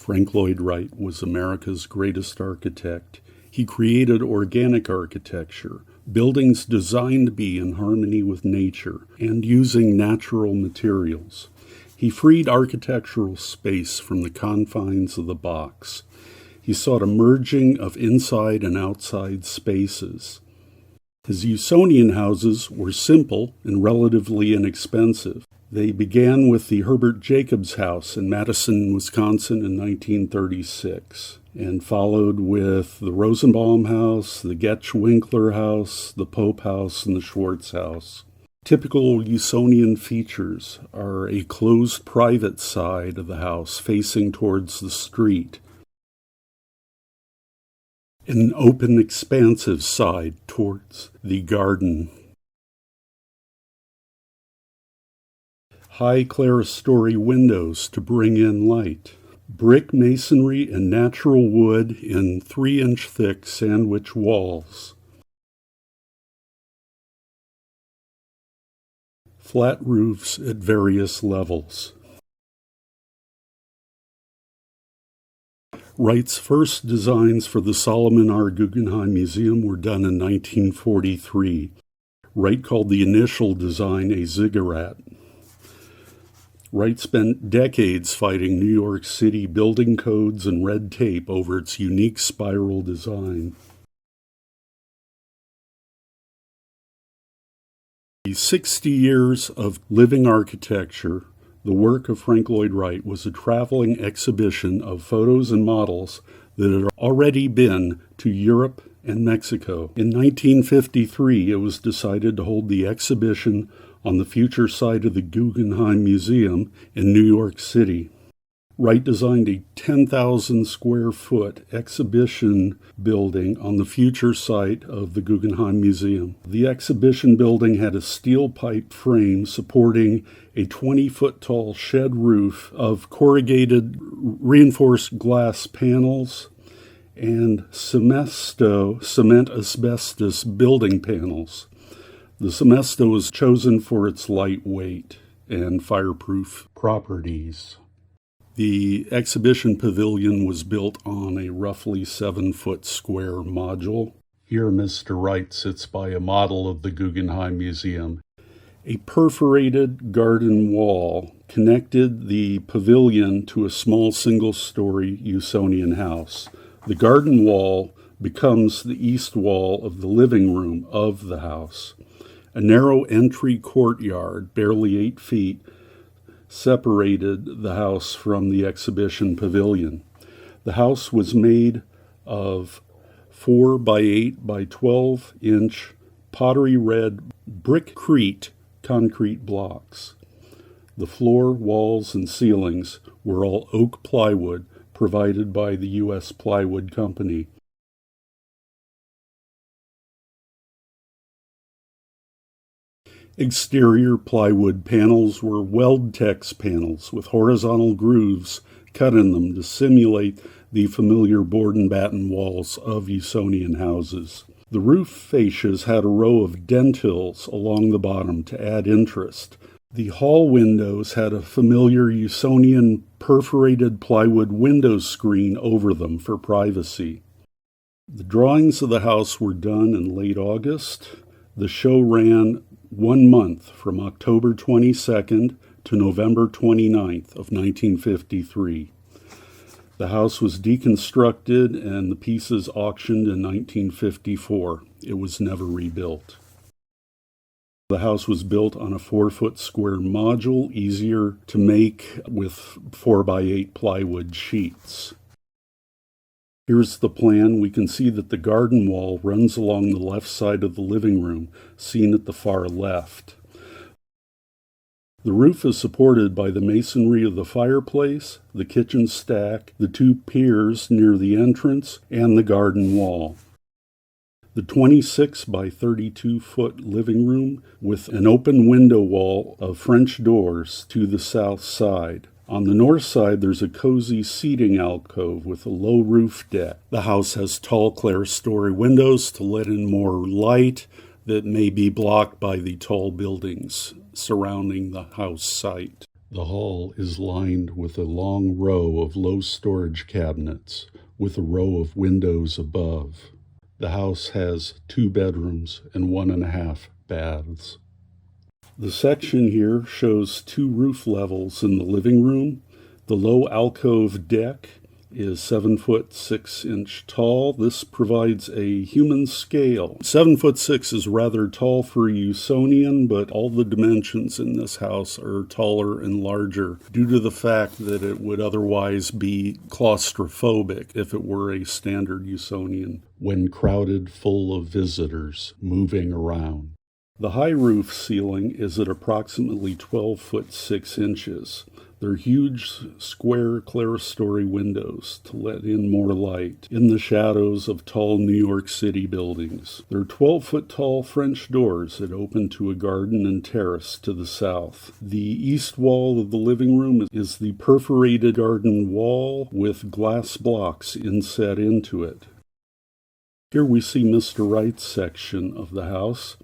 Frank Lloyd Wright was America's greatest architect. He created organic architecture, buildings designed to be in harmony with nature and using natural materials. He freed architectural space from the confines of the box. He sought a merging of inside and outside spaces. His Usonian houses were simple and relatively inexpensive. They began with the Herbert Jacobs House in Madison, Wisconsin in 1936, and followed with the Rosenbaum House, the Getch-Winkler House, the Pope House, and the Schwartz House. Typical Usonian features are a closed private side of the house facing towards the street, an open expansive side towards the garden, high clerestory windows to bring in light, brick masonry and natural wood in 3-inch thick sandwich walls, flat roofs at various levels. Wright's first designs for the Solomon Guggenheim Museum were done in 1943. Wright called the initial design a ziggurat. Wright spent decades fighting New York City building codes and red tape over its unique spiral design. The 60 years of living architecture, the work of Frank Lloyd Wright, was a traveling exhibition of photos and models that had already been to Europe and Mexico. In 1953, it was decided to hold the exhibition on the future site of the Guggenheim Museum in New York City. Wright designed a 10,000 square foot exhibition building on the future site of the Guggenheim Museum. The exhibition building had a steel pipe frame supporting a 20-foot tall shed roof of corrugated reinforced glass panels and cement asbestos building panels. The cemesto was chosen for its light weight and fireproof properties. The exhibition pavilion was built on a roughly 7-foot square module. Here Mr. Wright sits by a model of the Guggenheim Museum. A perforated garden wall connected the pavilion to a small single-story Usonian house. The garden wall becomes the east wall of the living room of the house. A narrow entry courtyard, barely 8 feet, separated the house from the exhibition pavilion. The house was made of 4 by 8 by 12-inch pottery red brickcrete concrete blocks. The floor, walls, and ceilings were all oak plywood provided by the U.S. Plywood Company. Exterior plywood panels were Weldtex panels with horizontal grooves cut in them to simulate the familiar board and batten walls of Usonian houses. The roof fascias had a row of dentils along the bottom to add interest. The hall windows had a familiar Usonian perforated plywood window screen over them for privacy. The drawings of the house were done in late August. The show ran 1 month, from October 22nd to November 29th of 1953. The house was deconstructed and the pieces auctioned in 1954. It was never rebuilt. The house was built on a 4-foot square module, easier to make with 4 by 8 plywood sheets. Here's the plan. We can see that the garden wall runs along the left side of the living room, seen at the far left. The roof is supported by the masonry of the fireplace, the kitchen stack, the 2 piers near the entrance, and the garden wall. The 26 by 32-foot living room with an open window wall of French doors to the south side. On the north side, there's a cozy seating alcove with a low roof deck. The house has tall clerestory windows to let in more light that may be blocked by the tall buildings surrounding the house site. The hall is lined with a long row of low storage cabinets with a row of windows above. The house has 2 bedrooms and 1.5 baths. The section here shows 2 roof levels in the living room. The low alcove deck is 7 foot 6 inch tall. This provides a human scale. 7'6" is rather tall for a Usonian, but all the dimensions in this house are taller and larger due to the fact that it would otherwise be claustrophobic if it were a standard Usonian when crowded full of visitors moving around. The high roof ceiling is at approximately 12 foot 6 inches. They're huge square clerestory windows to let in more light in the shadows of tall New York City buildings. They're 12-foot tall French doors that open to a garden and terrace to the south. The east wall of the living room is the perforated garden wall with glass blocks inset into it. Here we see Mr. Wright's section of the house.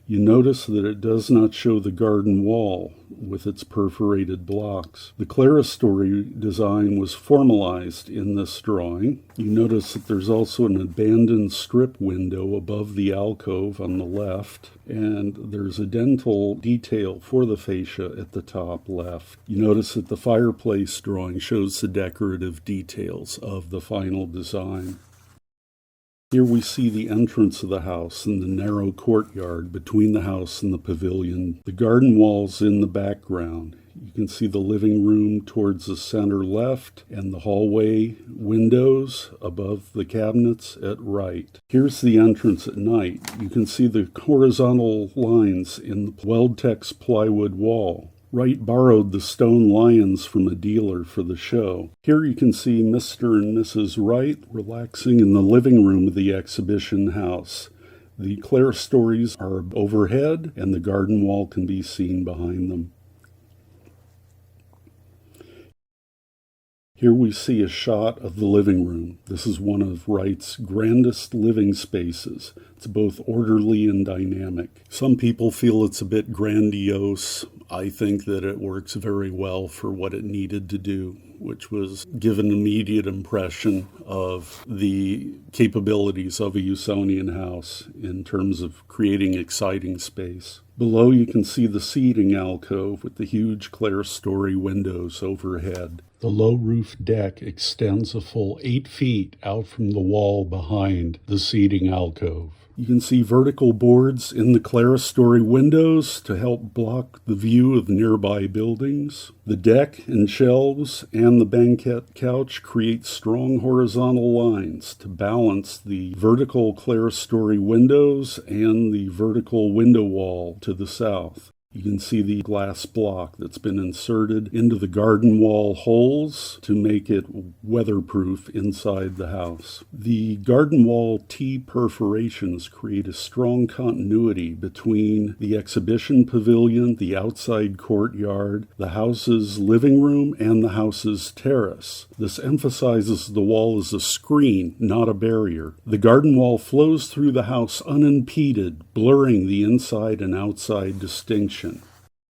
You notice that it does not show the garden wall with its perforated blocks. The clerestory design was formalized in this drawing. You notice that there's also an abandoned strip window above the alcove on the left, and there's a dental detail for the fascia at the top left. You notice that the fireplace drawing shows the decorative details of the final design. Here we see the entrance of the house and the narrow courtyard between the house and the pavilion. The garden wall's in the background. You can see the living room towards the center left and the hallway windows above the cabinets at right. Here's the entrance at night. You can see the horizontal lines in the Weldtex plywood wall. Wright borrowed the stone lions from a dealer for the show. Here you can see Mr. and Mrs. Wright relaxing in the living room of the exhibition house. The clerestories are overhead, and the garden wall can be seen behind them. Here we see a shot of the living room. This is one of Wright's grandest living spaces. It's both orderly and dynamic. Some people feel it's a bit grandiose. I think that it works very well for what it needed to do, which was give an immediate impression of the capabilities of a Usonian house in terms of creating exciting space. Below you can see the seating alcove with the huge clerestory windows overhead. The low roof deck extends a full 8 feet out from the wall behind the seating alcove. You can see vertical boards in the clerestory windows to help block the view of nearby buildings. The deck and shelves and the banquette couch create strong horizontal lines to balance the vertical clerestory windows and the vertical window wall to the south. You can see the glass block that's been inserted into the garden wall holes to make it weatherproof inside the house. The garden wall T perforations create a strong continuity between the exhibition pavilion, the outside courtyard, the house's living room, and the house's terrace. This emphasizes the wall as a screen, not a barrier. The garden wall flows through the house unimpeded, blurring the inside and outside distinction.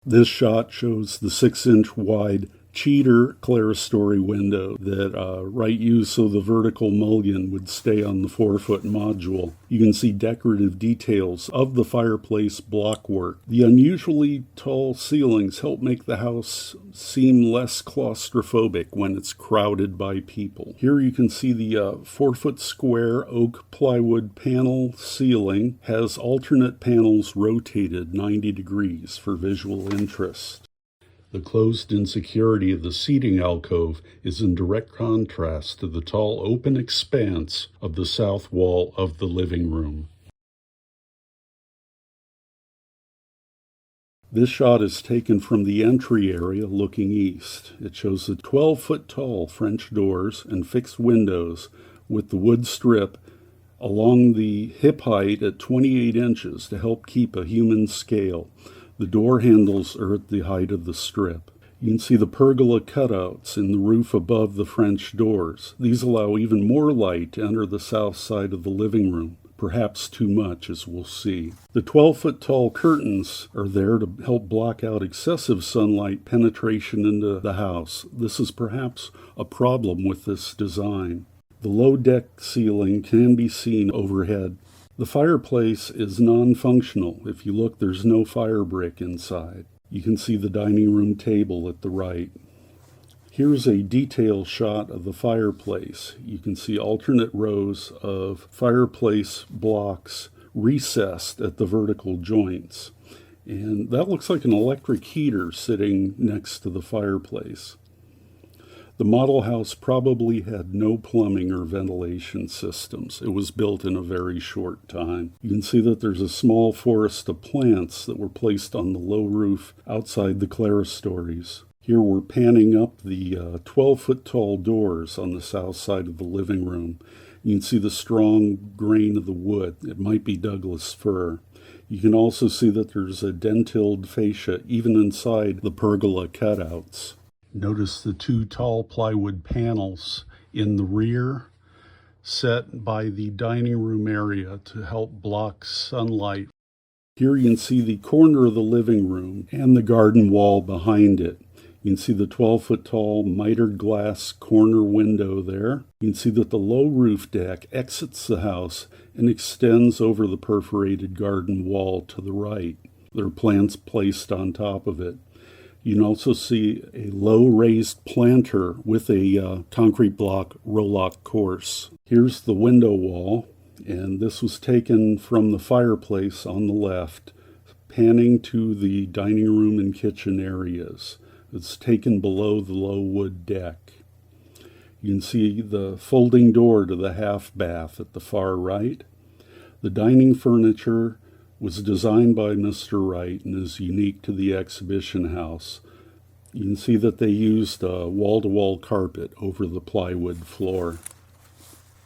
This shot shows the 6-inch wide cheater clerestory window that Wright used so the vertical mullion would stay on the 4-foot module. You can see decorative details of the fireplace blockwork. The unusually tall ceilings help make the house seem less claustrophobic when it's crowded by people. Here you can see the 4-foot square oak plywood panel ceiling has alternate panels rotated 90 degrees for visual interest. The closed-in security of the seating alcove is in direct contrast to the tall open expanse of the south wall of the living room. This shot is taken from the entry area looking east. It shows the 12-foot tall French doors and fixed windows with the wood strip along the hip height at 28 inches to help keep a human scale. The door handles are at the height of the strip. You can see the pergola cutouts in the roof above the French doors. These allow even more light to enter the south side of the living room, perhaps too much, as we'll see. The 12-foot tall curtains are there to help block out excessive sunlight penetration into the house. This is perhaps a problem with this design. The low deck ceiling can be seen overhead. The fireplace is non-functional. If you look, there's no fire brick inside. You can see the dining room table at the right. Here's a detail shot of the fireplace. You can see alternate rows of fireplace blocks recessed at the vertical joints. And that looks like an electric heater sitting next to the fireplace. The model house probably had no plumbing or ventilation systems. It was built in a very short time. You can see that there's a small forest of plants that were placed on the low roof outside the clerestories. Here we're panning up the 12-foot tall doors on the south side of the living room. You can see the strong grain of the wood. It might be Douglas fir. You can also see that there's a dentilled fascia even inside the pergola cutouts. Notice the two tall plywood panels in the rear set by the dining room area to help block sunlight. Here you can see the corner of the living room and the garden wall behind it. You can see the 12-foot tall mitered glass corner window there. You can see that the low roof deck exits the house and extends over the perforated garden wall to the right. There are plants placed on top of it. You can also see a low raised planter with a concrete block rowlock course. Here's the window wall, and this was taken from the fireplace on the left, panning to the dining room and kitchen areas. It's taken below the low wood deck. You can see the folding door to the half bath at the far right. The dining furniture was designed by Mr. Wright and is unique to the exhibition house. You can see that they used a wall-to-wall carpet over the plywood floor.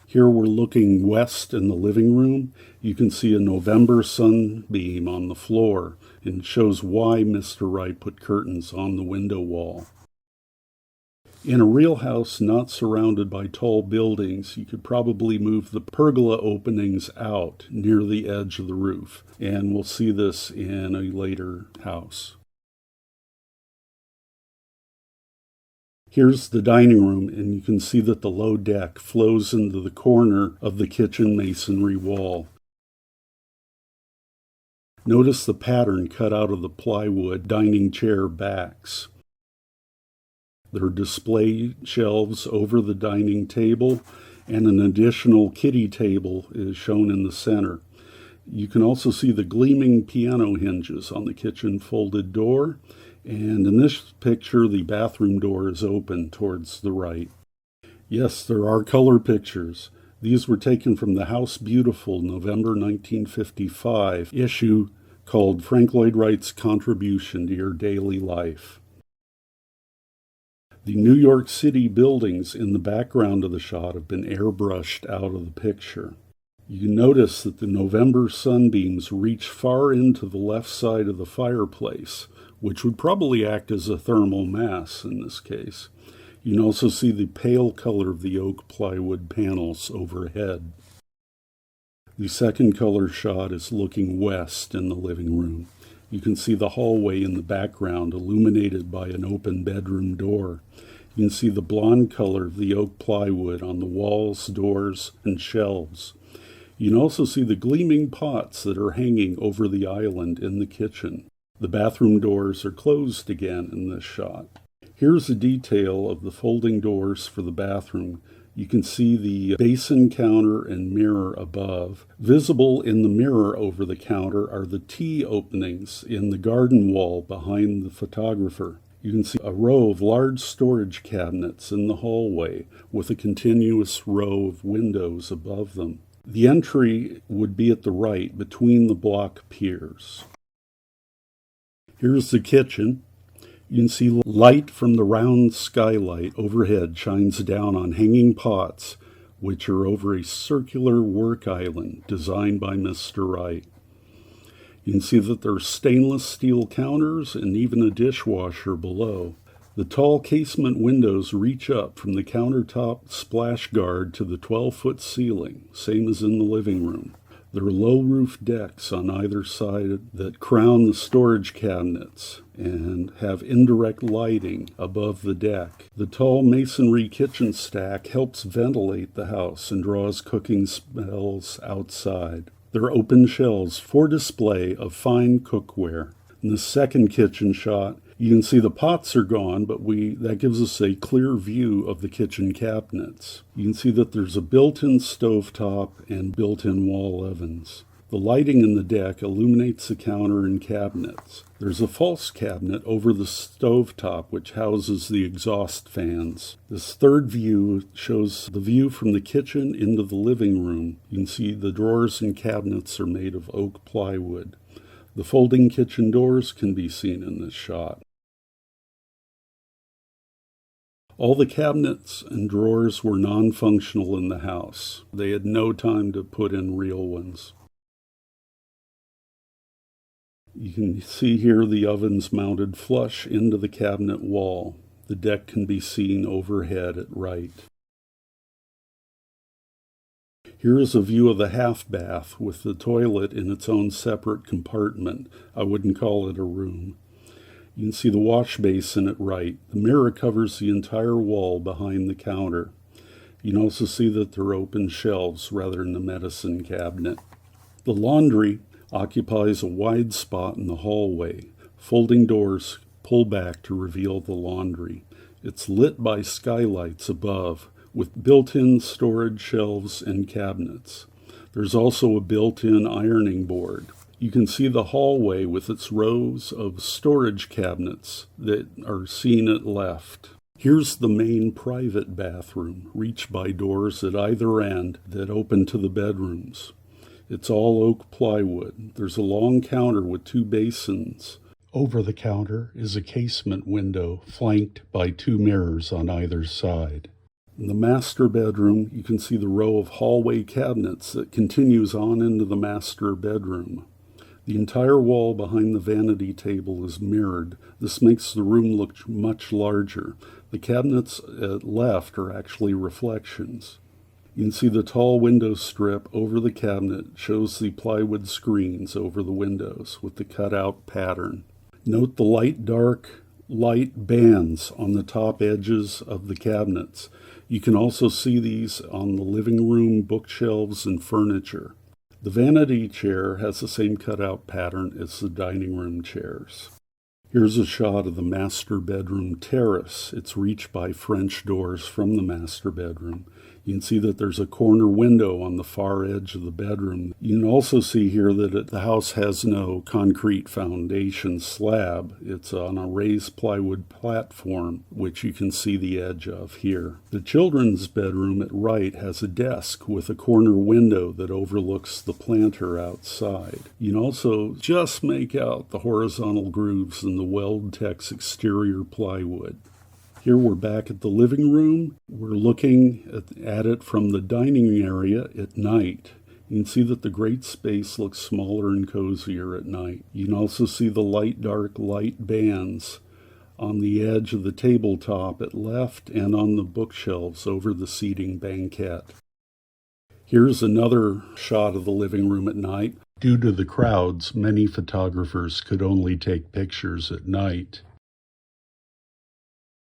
Here we're looking west in the living room. You can see a November sunbeam on the floor, and it shows why Mr. Wright put curtains on the window wall. In a real house not surrounded by tall buildings, you could probably move the pergola openings out near the edge of the roof, and we'll see this in a later house. Here's the dining room, and you can see that the low deck flows into the corner of the kitchen masonry wall. Notice the pattern cut out of the plywood dining chair backs. There are display shelves over the dining table, and an additional kiddie table is shown in the center. You can also see the gleaming piano hinges on the kitchen folded door, and in this picture the bathroom door is open towards the right. Yes, there are color pictures. These were taken from the House Beautiful November 1955 issue called Frank Lloyd Wright's Contribution to Your Daily Life. The New York City buildings in the background of the shot have been airbrushed out of the picture. You notice that the November sunbeams reach far into the left side of the fireplace, which would probably act as a thermal mass in this case. You can also see the pale color of the oak plywood panels overhead. The second color shot is looking west in the living room. You can see the hallway in the background illuminated by an open bedroom door. You can see the blonde color of the oak plywood on the walls, doors, and shelves. You can also see the gleaming pots that are hanging over the island in the kitchen. The bathroom doors are closed again in this shot. Here's a detail of the folding doors for the bathroom. You can see the basin counter and mirror above. Visible in the mirror over the counter are the T openings in the garden wall behind the photographer. You can see a row of large storage cabinets in the hallway with a continuous row of windows above them. The entry would be at the right between the block piers. Here's the kitchen. You can see light from the round skylight overhead shines down on hanging pots, which are over a circular work island designed by Mr. Wright. You can see that there are stainless steel counters and even a dishwasher below. The tall casement windows reach up from the countertop splash guard to the 12-foot ceiling, same as in the living room. There are low-roof decks on either side that crown the storage cabinets and have indirect lighting above the deck. The tall masonry kitchen stack helps ventilate the house and draws cooking smells outside. There are open shelves for display of fine cookware. In the second kitchen shot, you can see the pots are gone, but that gives us a clear view of the kitchen cabinets. You can see that there's a built-in stovetop and built-in wall ovens. The lighting in the deck illuminates the counter and cabinets. There's a false cabinet over the stovetop which houses the exhaust fans. This third view shows the view from the kitchen into the living room. You can see the drawers and cabinets are made of oak plywood. The folding kitchen doors can be seen in this shot. All the cabinets and drawers were non-functional in the house. They had no time to put in real ones. You can see here the ovens mounted flush into the cabinet wall. The deck can be seen overhead at right. Here is a view of the half bath with the toilet in its own separate compartment. I wouldn't call it a room. You can see the wash basin at right. The mirror covers the entire wall behind the counter. You can also see that there are open shelves rather than the medicine cabinet. The laundry occupies a wide spot in the hallway. Folding doors pull back to reveal the laundry. It's lit by skylights above, with built-in storage shelves and cabinets. There's also a built-in ironing board. You can see the hallway with its rows of storage cabinets that are seen at left. Here's the main private bathroom, reached by doors at either end that open to the bedrooms. It's all oak plywood. There's a long counter with 2 basins. Over the counter is a casement window flanked by 2 mirrors on either side. In the master bedroom, you can see the row of hallway cabinets that continues on into the master bedroom. The entire wall behind the vanity table is mirrored. This makes the room look much larger. The cabinets at left are actually reflections. You can see the tall window strip over the cabinet shows the plywood screens over the windows with the cutout pattern. Note the light-dark light bands on the top edges of the cabinets. You can also see these on the living room bookshelves and furniture. The vanity chair has the same cutout pattern as the dining room chairs. Here's a shot of the master bedroom terrace. It's reached by French doors from the master bedroom. You can see that there's a corner window on the far edge of the bedroom. You can also see here that the house has no concrete foundation slab. It's on a raised plywood platform, which you can see the edge of here. The children's bedroom at right has a desk with a corner window that overlooks the planter outside. You can also just make out the horizontal grooves in the Weldtex exterior plywood. Here we're back at the living room. We're looking at it from the dining area at night. You can see that the great space looks smaller and cozier at night. You can also see the light-dark light bands on the edge of the tabletop at left and on the bookshelves over the seating banquette. Here's another shot of the living room at night. Due to the crowds, many photographers could only take pictures at night.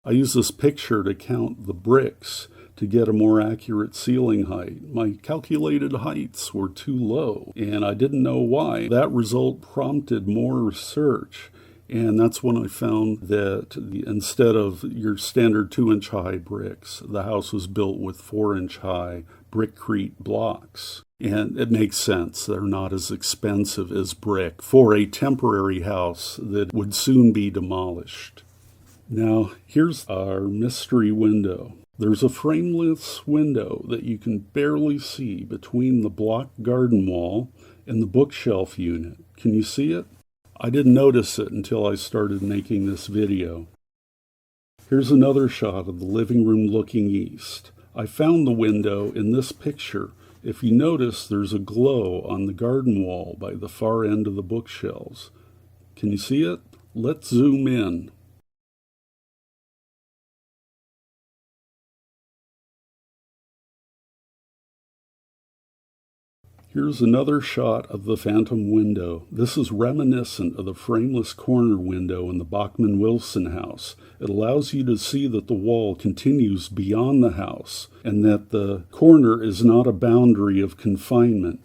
I use this picture to count the bricks to get a more accurate ceiling height. My calculated heights were too low, and I didn't know why. That result prompted more research, and that's when I found that instead of your standard 2-inch high bricks, the house was built with 4-inch high brickcrete blocks. And it makes sense. They're not as expensive as brick for a temporary house that would soon be demolished. Now, here's our mystery window. There's a frameless window that you can barely see between the block garden wall and the bookshelf unit. Can you see it? I didn't notice it until I started making this video. Here's another shot of the living room looking east. I found the window in this picture. If you notice, there's a glow on the garden wall by the far end of the bookshelves. Can you see it? Let's zoom in. Here's another shot of the phantom window. This is reminiscent of the frameless corner window in the Bachman-Wilson house. It allows you to see that the wall continues beyond the house and that the corner is not a boundary of confinement.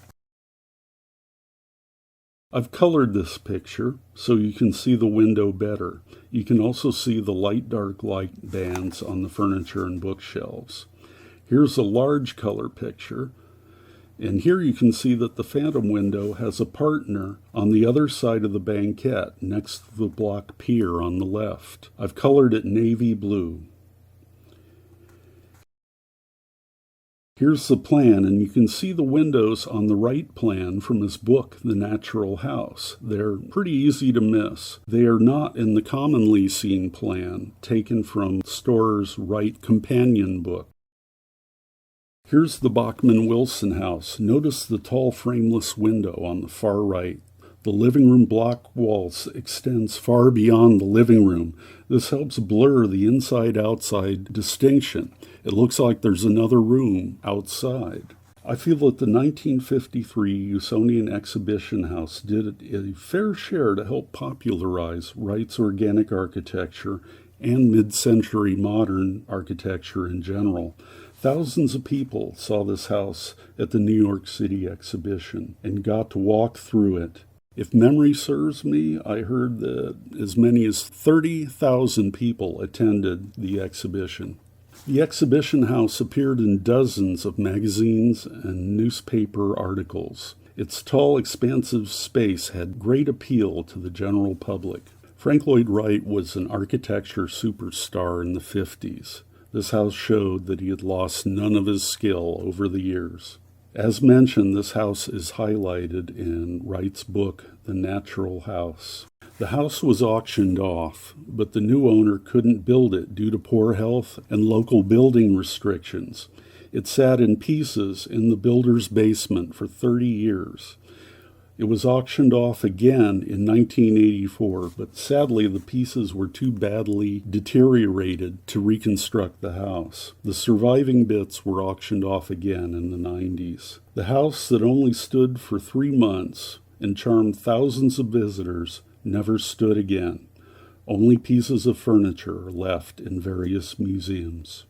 I've colored this picture so you can see the window better. You can also see the light-dark light bands on the furniture and bookshelves. Here's a large color picture. And here you can see that the phantom window has a partner on the other side of the banquette, next to the block pier on the left. I've colored it navy blue. Here's the plan, and you can see the windows on the right plan from his book, The Natural House. They're pretty easy to miss. They are not in the commonly seen plan, taken from Storer's Wright companion book. Here's the Bachman-Wilson house. Notice the tall frameless window on the far right. The living room block walls extends far beyond the living room. This helps blur the inside-outside distinction. It looks like there's another room outside. I feel that the 1953 Usonian Exhibition House did a fair share to help popularize Wright's organic architecture and mid-century modern architecture in general. Thousands of people saw this house at the New York City exhibition and got to walk through it. If memory serves me, I heard that as many as 30,000 people attended the exhibition. The exhibition house appeared in dozens of magazines and newspaper articles. Its tall, expansive space had great appeal to the general public. Frank Lloyd Wright was an architecture superstar in the 50s. This house showed that he had lost none of his skill over the years. As mentioned, this house is highlighted in Wright's book, The Natural House. The house was auctioned off, but the new owner couldn't build it due to poor health and local building restrictions. It sat in pieces in the builder's basement for 30 years. It was auctioned off again in 1984, but sadly the pieces were too badly deteriorated to reconstruct the house. The surviving bits were auctioned off again in the 90s. The house that only stood for 3 months and charmed thousands of visitors never stood again. Only pieces of furniture are left in various museums.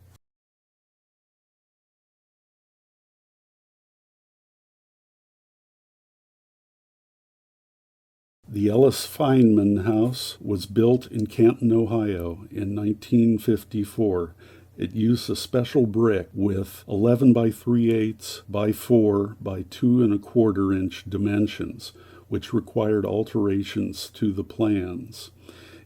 The Ellis Feynman House was built in Canton, Ohio in 1954. It used a special brick with 11 by 3/8 by 4 by 2 1/4 inch dimensions, which required alterations to the plans.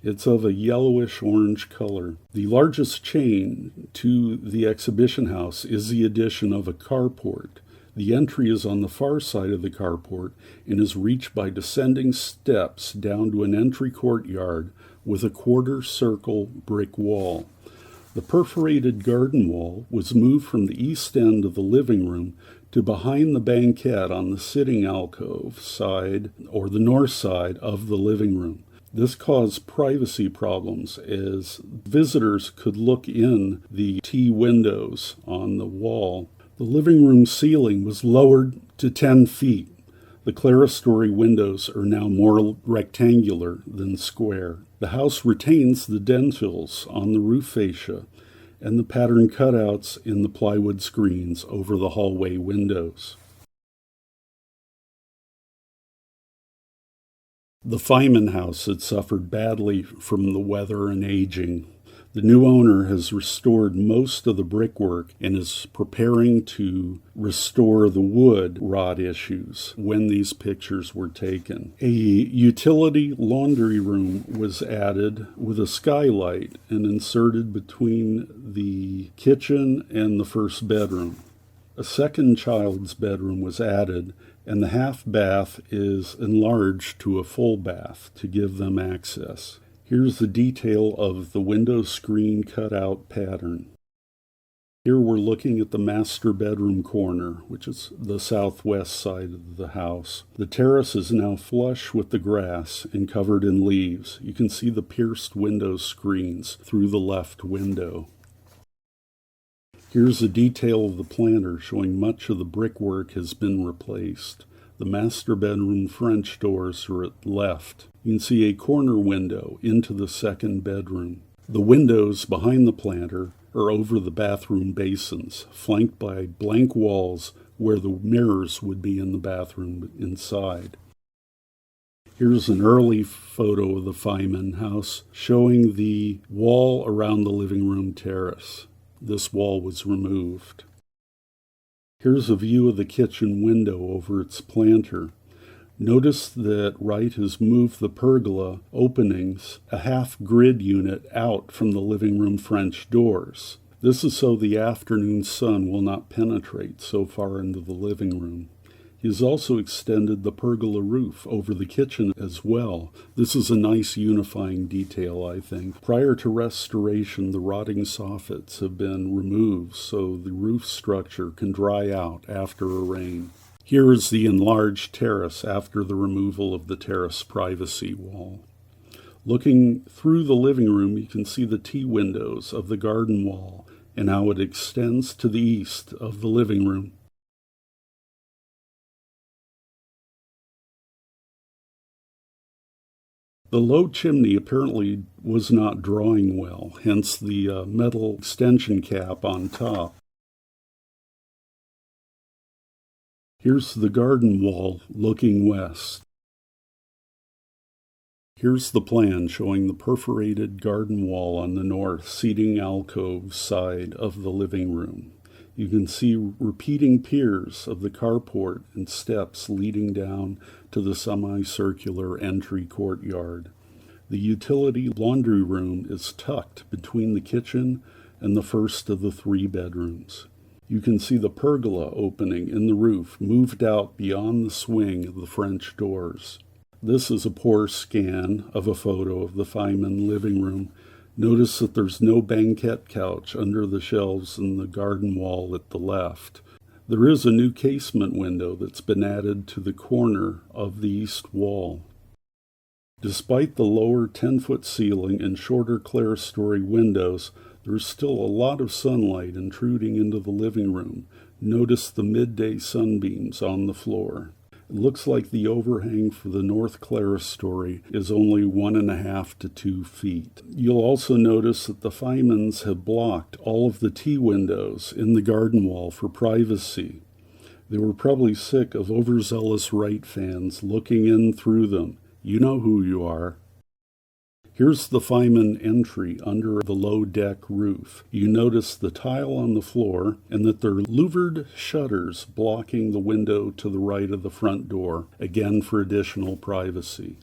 It's of a yellowish-orange color. The largest change to the exhibition house is the addition of a carport. The entry is on the far side of the carport and is reached by descending steps down to an entry courtyard with a quarter-circle brick wall. The perforated garden wall was moved from the east end of the living room to behind the banquette on the sitting alcove side or the north side of the living room. This caused privacy problems as visitors could look in the T windows on the wall. The living room ceiling was lowered to 10 feet. The clerestory windows are now more rectangular than square. The house retains the dentils on the roof fascia and the pattern cutouts in the plywood screens over the hallway windows. The Feynman house had suffered badly from the weather and aging. The new owner has restored most of the brickwork and is preparing to restore the wood rot issues when these pictures were taken. A utility laundry room was added with a skylight and inserted between the kitchen and the first bedroom. A second child's bedroom was added, and the half bath is enlarged to a full bath to give them access. Here's the detail of the window screen cutout pattern. Here we're looking at the master bedroom corner, which is the southwest side of the house. The terrace is now flush with the grass and covered in leaves. You can see the pierced window screens through the left window. Here's a detail of the planter showing much of the brickwork has been replaced. The master bedroom French doors are at left. You can see a corner window into the second bedroom. The windows behind the planter are over the bathroom basins, flanked by blank walls where the mirrors would be in the bathroom inside. Here's an early photo of the Feynman house showing the wall around the living room terrace. This wall was removed. Here's a view of the kitchen window over its planter. Notice that Wright has moved the pergola openings a half grid unit out from the living room French doors. This is so the afternoon sun will not penetrate so far into the living room. He has also extended the pergola roof over the kitchen as well. This is a nice unifying detail, I think. Prior to restoration, the rotting soffits have been removed so the roof structure can dry out after a rain. Here is the enlarged terrace after the removal of the terrace privacy wall. Looking through the living room, you can see the T-windows of the garden wall and how it extends to the east of the living room. The low chimney apparently was not drawing well, hence the metal extension cap on top. Here's the garden wall looking west. Here's the plan showing the perforated garden wall on the north seating alcove side of the living room. You can see repeating piers of the carport and steps leading down to the semicircular entry courtyard. The utility laundry room is tucked between the kitchen and the first of the 3 bedrooms. You can see the pergola opening in the roof moved out beyond the swing of the French doors. This is a poor scan of a photo of the Feynman living room. Notice that there's no banquette couch under the shelves in the garden wall at the left. There is a new casement window that's been added to the corner of the east wall. Despite the lower 10-foot ceiling and shorter clerestory windows, there's still a lot of sunlight intruding into the living room. Notice the midday sunbeams on the floor. It looks like the overhang for the north clerestory is only 1.5 to 2 feet. You'll also notice that the Feynmans have blocked all of the T-windows in the garden wall for privacy. They were probably sick of overzealous Wright fans looking in through them. You know who you are. Here's the Feynman entry under the low deck roof. You notice the tile on the floor and that there are louvered shutters blocking the window to the right of the front door, again for additional privacy.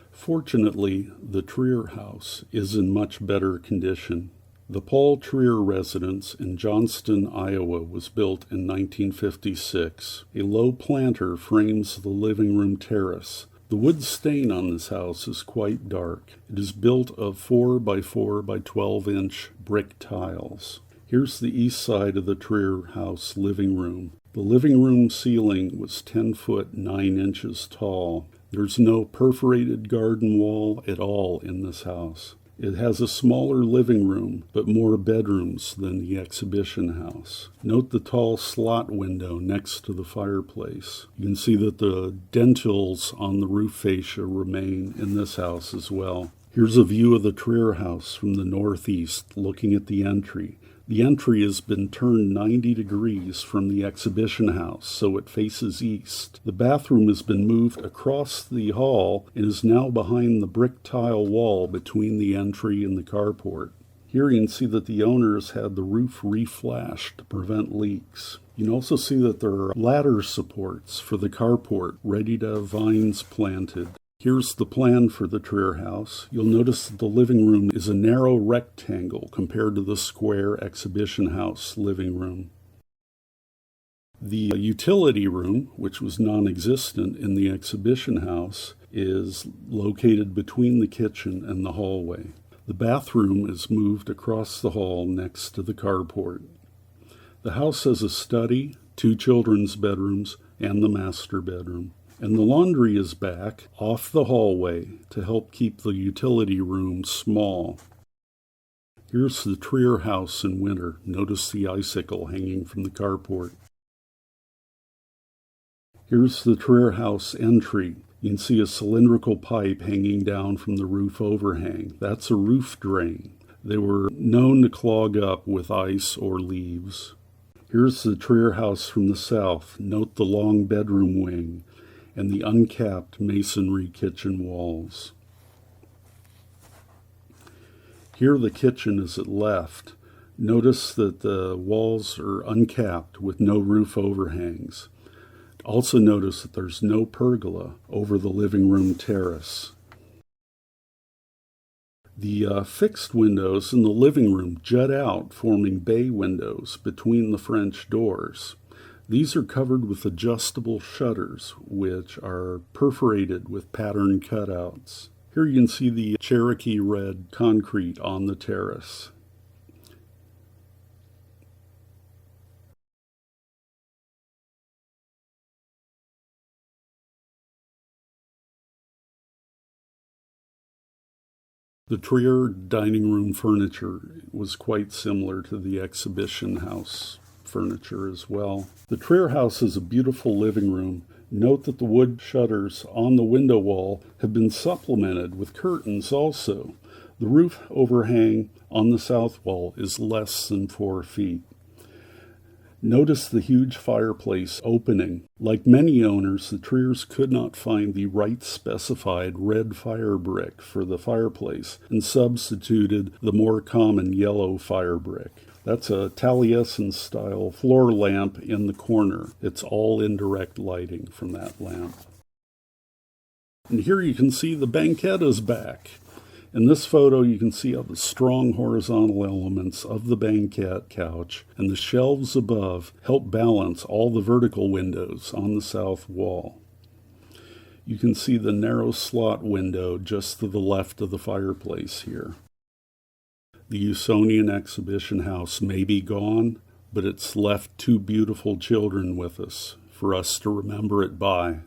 Fortunately, the Trier house is in much better condition. The Paul Trier residence in Johnston, Iowa was built in 1956. A low planter frames the living room terrace. The wood stain on this house is quite dark. It is built of 4 by 4 by 12-inch brick tiles. Here's the east side of the Trier house living room. The living room ceiling was 10 foot 9 inches tall. There's no perforated garden wall at all in this house. It has a smaller living room, but more bedrooms than the exhibition house. Note the tall slot window next to the fireplace. You can see that the dentils on the roof fascia remain in this house as well. Here's a view of the Trier house from the northeast, looking at the entry. The entry has been turned 90 degrees from the exhibition house, so it faces east. The bathroom has been moved across the hall and is now behind the brick tile wall between the entry and the carport. Here you can see that the owners had the roof reflashed to prevent leaks. You can also see that there are ladder supports for the carport ready to have vines planted. Here's the plan for the Trier house. You'll notice that the living room is a narrow rectangle compared to the square exhibition house living room. The utility room, which was non-existent in the exhibition house, is located between the kitchen and the hallway. The bathroom is moved across the hall next to the carport. The house has a study, 2 children's bedrooms, and the master bedroom. And the laundry is back off the hallway to help keep the utility room small. Here's the Trier house in winter. Notice the icicle hanging from the carport. Here's the Trier house entry. You can see a cylindrical pipe hanging down from the roof overhang. That's a roof drain. They were known to clog up with ice or leaves. Here's the Trier house from the south. Note the long bedroom wing and the uncapped masonry kitchen walls. Here the kitchen is at left. Notice that the walls are uncapped with no roof overhangs. Also notice that there's no pergola over the living room terrace. The fixed windows in the living room jut out, forming bay windows between the French doors. These are covered with adjustable shutters, which are perforated with pattern cutouts. Here you can see the Cherokee red concrete on the terrace. The Trier dining room furniture was quite similar to the exhibition house furniture as well. The Trier house is a beautiful living room. Note that the wood shutters on the window wall have been supplemented with curtains also. The roof overhang on the south wall is less than 4 feet. Notice the huge fireplace opening. Like many owners, the Triers could not find the right specified red fire brick for the fireplace and substituted the more common yellow fire brick. That's a Taliesin-style floor lamp in the corner. It's all indirect lighting from that lamp. And here you can see the banquette is back. In this photo, you can see how the strong horizontal elements of the banquette couch and the shelves above help balance all the vertical windows on the south wall. You can see the narrow slot window just to the left of the fireplace here. The Usonian Exhibition House may be gone, but it's left 2 beautiful children with us for us to remember it by.